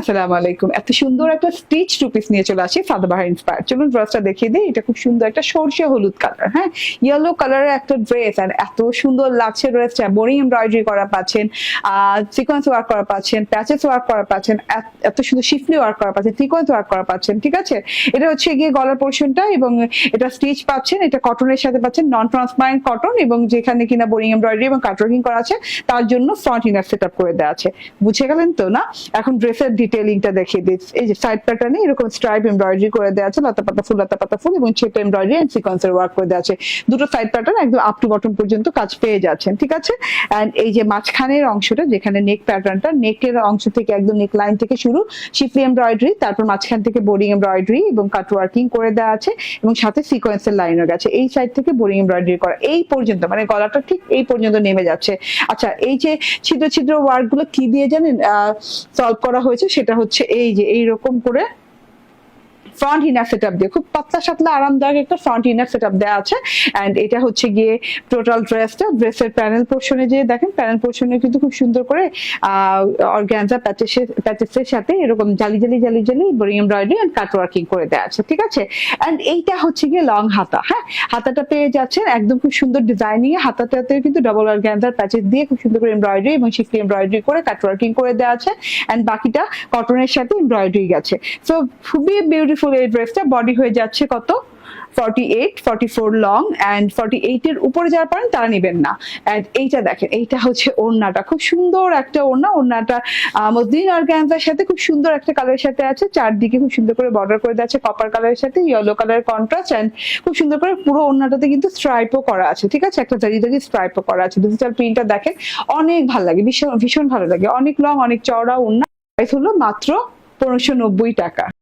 আসসালামু আলাইকুম। এত সুন্দর একটা স্টিচ টু পিস নিয়ে চলে আসি সাদাবাহার ইন্সপায়ার। চলুন ড্রেসটা দেখিয়ে দিই। এটা খুব সুন্দর একটা সরষে হলুদ কালার, হ্যাঁ, ইয়েলো কালারের একটা ড্রেস। আর এত সুন্দর লাগছে ড্রেসটা। বোরিং এমব্রয়ডারি করা পাচ্ছেন, সিকোয়েন্স ওয়ার্ক করা পাচ্ছেন, প্যাচেস ওয়ার্ক করা পাচ্ছেন, এত সুন্দর শিফলি ওয়ার্ক করা পাচ্ছেন, সিকোয়েন্স ওয়ার্ক করা পাচ্ছেন। ঠিক আছে, এটা হচ্ছে গিয়ে গলার পোর্শনটা এবং এটা স্টিচ পাচ্ছেন। এটা কটনের সাথে পাচ্ছেন, নন ট্রান্সপারেন্ট কটন, এবং যেখানে কিনা বোরিং এমব্রয়ডারি এবং কাটওয়ার্কিং করা আছে তার জন্য ফ্রন্ট ইনার সেট আপ করে দেওয়া আছে। বুঝে গেলেন তো না? এখন ড্রেসের ডিটেইলিংটা দেখিয়ে দিচ্ছি। এই যে সাইড প্যাটার্নে এরকম স্ট্রাইপ এমব্রয়ডারি করে দেওয়া আছে, লতা পাতা ফুল এবং ছোট এমব্রয়ডারি এন্ড সিকোয়েন্সের ওয়ার্ক করে দেওয়া আছে। দুটো সাইড প্যাটার্ন একদম আপ টু বটম পর্যন্ত কাজ পেয়ে যাচ্ছেন। ঠিক আছে, এন্ড এই যে মাঝখানের অংশটা যেখানে নেক প্যাটার্নটা, নেকের অংশ থেকে একদম নেক লাইন থেকে শুরু শিফলি এমব্রয়ডারি, তারপর মাঝখান থেকে বোরিং এমব্রয়ডারি এবং কাট ওয়ার্কিং করে দেওয়া আছে এবং সাথে সিকোয়েন্সের লাইনও গেছে। এই সাইড থেকে বোরিং এমব্রয়ডারি করা এই পর্যন্ত, মানে গলাটা ঠিক এই পর্যন্ত নেমে যাচ্ছে। আচ্ছা, এই যে ছিদ্র ছিদ্র ওয়ার্ক গুলো কি দিয়ে জানেন সলভ করা হয়েছে? সেটা হচ্ছে এই যে এইরকম করে ফ্রন্ট ইনার সেটআপ দিয়ে খুব পাতলা সাতলা আরামদায়ক একটা ফ্রন্ট ইনার সেটআপ দেওয়া আছে। এন্ড এটা হচ্ছে গিয়ে টোটাল ড্রেসটা। ড্রেসের প্যানেল পোর্শনে যে দেখেন, প্যানেল পোর্শনে কিন্তু খুব সুন্দর করে অর্গানজা প্যাচেসের সাথে এরকম জালি boring embroidery and cut working করে দেওয়া আছে। ঠিক আছে, এন্ড এইটা হচ্ছে গিয়ে লং হাতা। হ্যাঁ, হাতাটা পেয়ে যাচ্ছেন একদম খুব সুন্দর ডিজাইনিং এ। হাতাটাতে কিন্তু ডাবল অর্গানজার প্যাচেস দিয়ে খুব সুন্দর করে এমব্রয়ডারি এবং শিফলি এমব্রয়ডারি করে কাট ওয়ার্কিং করে দেওয়া আছে। এন্ড বাকিটা কটনের সাথে এমব্রয়ডারি গেছে। সো খুবই বিউটিফুল এই ড্রেসটা। বডি হয়ে যাচ্ছে কত? 48, 44 লং এন্ড 48 এর উপরে যারা পারেন তারা নেবেন না। এন্ড এইটা দেখেন, এইটা হচ্ছে ওড়নাটা, খুব সুন্দর একটা ওড়না। ওড়নাটা মসলিন অর্গানজার সাথে খুব সুন্দর একটা কালারের সাথে আছে। চারদিকে খুব সুন্দর করে বর্ডার করে দেওয়া আছে কপার কালারের সাথে ইয়েলো কালারের কন্ট্রাস্ট। এন্ড খুব সুন্দর করে পুরো ওড়নাটাতে কিন্তু স্ট্রাইপও করা আছে। ঠিক আছে, একটা জারি স্ট্রাইপও করা আছে। ডিজিটাল প্রিন্টটা দেখেন, অনেক ভালো লাগে, ভীষণ ভীষণ ভালো লাগে। অনেক লং, অনেক চওড়া ওড়না। প্রাইস হলো মাত্র 1590 টাকা।